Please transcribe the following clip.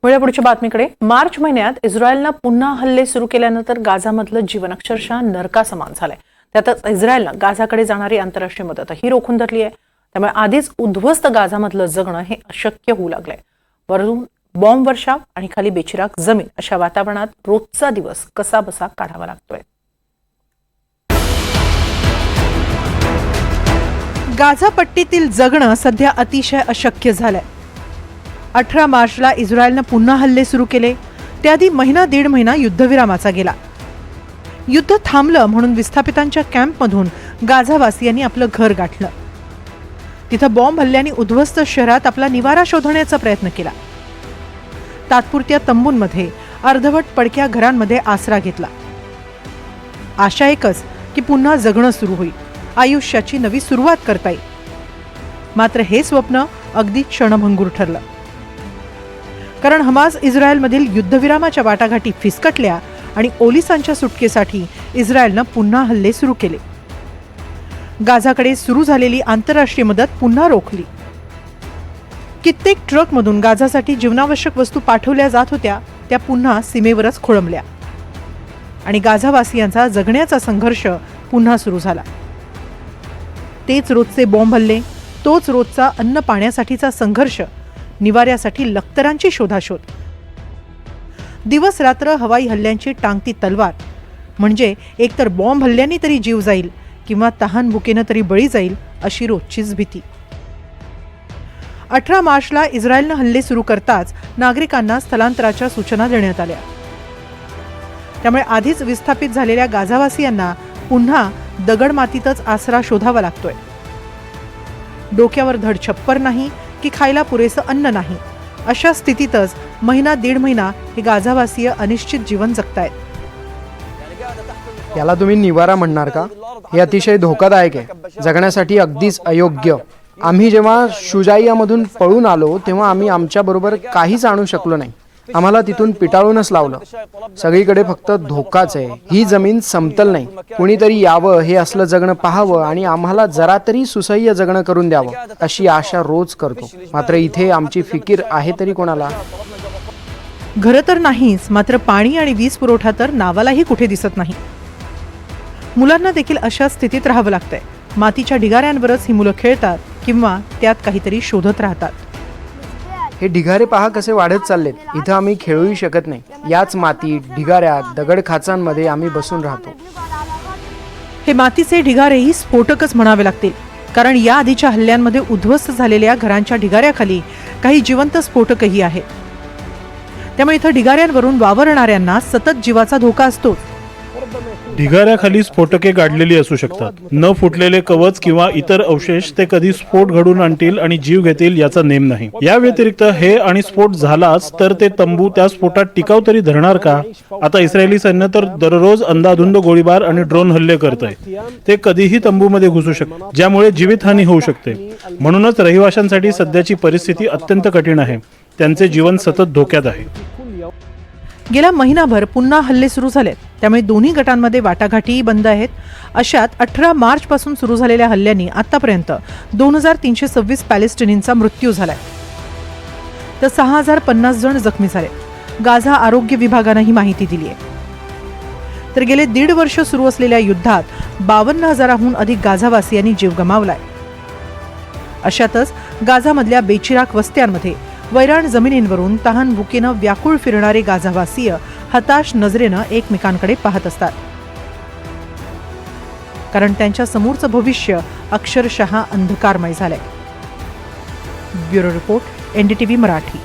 पुढे पुढच्या बातमीकडे. मार्च महिन्यात इस्रायलनं पुन्हा हल्ले सुरू केल्यानंतर गाझामधलं जीवन अक्षरशः नरकासमान झालंय. त्यातच इस्रायलनं गाझाकडे जाणारी आंतरराष्ट्रीय मदतही रोखून धरली आहे. त्यामुळे आधीच उद्ध्वस्त गाझामधलं जगणं हे अशक्य होऊ लागलंय. वरून बॉम्ब वर्षाव आणि खाली बेचिराख जमीन अशा वातावरणात रोजचा दिवस कसा बसा काढावा लागतोय. गाझा पट्टीतील जगणं सध्या अतिशय अशक्य झालंय. 18 मार्चला इस्रायलनं पुन्हा हल्ले सुरू केले. त्याआधी दीड महिना युद्धविरामाचा गेला. युद्ध थांबलं म्हणून विस्थापितांच्या कॅम्पमधून गाझावासियांनी आपलं घर गाठलं. तिथं बॉम्ब हल्ल्याने उद्ध्वस्त शहरात आपला निवारा शोधण्याचा प्रयत्न केला. तात्पुरत्या तंबूंमध्ये अर्धवट पडक्या घरांमध्ये आसरा घेतला. आशा एकच की पुन्हा जगणं सुरू होईल, आयुष्याची नवी सुरुवात करता येईल. मात्र हे स्वप्न अगदी क्षणभंगूर ठरलं. कारण हमास इस्रायलमधील युद्धविरामाच्या वाटाघाटी फिसकटल्या आणि ओलिसांच्या सुटकेसाठी इस्रायलनं पुन्हा हल्ले सुरू केले. गाझाकडे सुरू झालेली आंतरराष्ट्रीय मदत पुन्हा रोखली. कित्येक ट्रकमधून गाझासाठी जीवनावश्यक वस्तू पाठवल्या जात होत्या, त्या पुन्हा सीमेवरच खोळंबल्या आणि गाझावासियांचा जगण्याचा संघर्ष पुन्हा सुरू झाला. तेच रोजचे बॉम्ब हल्ले, तोच रोजचा अन्न पाण्यासाठीचा संघर्ष, निवाऱ्यासाठी लक्तरांची शोधाशोध. दिवस रात्र हवाई हल्ल्यांची टांगती तलवार. म्हणजे एकतर बॉम्ब हल्ल्यांनी तरी जीव जाईल किंवा तहान भुकेनं तरी बळी जाईल अशी रोजचीच भीती. 18 मार्चला इस्रायलनं हल्ले सुरू करताच नागरिकांना स्थलांतराच्या सूचना देण्यात आल्या. त्यामुळे आधीच विस्थापित झालेल्या गाझावासियांना पुन्हा दगडमातीतच आसरा शोधावा लागतोय. डोक्यावर धड छप्पर नाही की खायला पुरेसं अन्न नाही, अशा स्थितीतच दीड महिना हे गाझावासीय अनिश्चित जीवन जगतायत. याला तुम्ही निवारा म्हणणार का? हे अतिशय धोकादायक आहे, जगण्यासाठी अगदीच अयोग्य. आम्ही जेव्हा शुजाइयामधून पळून आलो तेव्हा आम्ही आमच्याबरोबर काहीच आणू शकलो नाही. आम्हाला तिथून पिटाळूनच लावलं. सगळीकडे फक्त धोकाच आहे. ही जमीन समतल नाही. कुणीतरी यावं, हे असलं जगणं पाहावं आणि आम्हाला जरा तरी सुसह्य जगणं करून द्यावं अशी आशा रोज करतो. मात्र इथे आमची फिकीर आहे तरी कोणाला? घरं तर नाहीच, मात्र पाणी आणि वीज पुरवठा तर नावालाही कुठे दिसत नाही. मुलांना देखील अशा स्थितीत राहावं लागतंय. मातीच्या ढिगाऱ्यांवरच ही मुलं खेळतात किंवा त्यात काहीतरी शोधत राहतात. हे ढिगारे पहा कसे वाढत चाललेत. इथं आम्ही खेळूही शकत नाही. याच माती, ढिगाऱ्यात, दगडखाचांमध्ये आम्ही बसून राहतो. हे मातीचे ढिगारेही स्फोटकच म्हणावे लागतील. कारण या आधीच्या हल्ल्यांमध्ये उद्ध्वस्त झालेल्या घरांच्या ढिगाऱ्याखाली काही जिवंत स्फोटकही आहेत. त्यामुळे इथं ढिगाऱ्यांवरून वावरणाऱ्यांना सतत जीवाचा धोका असतो. ढिगाऱ्याखाली स्फोटके गाडलेली असू शकतात. न फुटलेले कवच किंवा इतर अवशेष ते कधी स्फोट घडून आणतील आणि जीव घेतील याचा नेम नाही. या व्यतिरिक्त हे आणि स्फोट झालाच तर ते तंबू त्या स्फोटात टिकाव तरी धरणार का? आता इस्रायली सैन्य तर दररोज अंधाधुंद गोळीबार आणि ड्रोन हल्ले करतंय. ते कधीही तंबूमध्ये घुसू शकतात, ज्यामुळे जीवितहानी होऊ शकते. म्हणूनच रहिवाशांसाठी सध्याची परिस्थिती अत्यंत कठीण आहे. त्यांचे जीवन सतत धोक्यात आहे. गेला महिनाभर पुन्हा हल्ले सुरू झालेत. त्यामुळे दोन्ही गटांमध्ये वाटाघाटीही बंद आहेत. अशात 18 मार्च पासून सुरू झालेल्या हल्ल्यांनी आतापर्यंत 2326 पॅलेस्टिनींचा मृत्यू झालाय, तर 6050 जण जखमी झाले. गाझा आरोग्य विभागानं ही माहिती दिली आहे. तर गेले 1.5 वर्ष सुरू असलेल्या युद्धात 52,000हून अधिक गाझावासियांनी जीव गमावलाय. अशातच गाझामधल्या बेचिराख वस्त्यांमध्ये वैराण जमिनींवरून तहान भुकेनं व्याकुळ फिरणारे गाझावासीय हताश नजरेनं एकमेकांकडे पाहत असतात. कारण त्यांच्या समोरचं भविष्य अक्षरशः अंधकारमय झालंय. Bureau report, NDTV Marathi.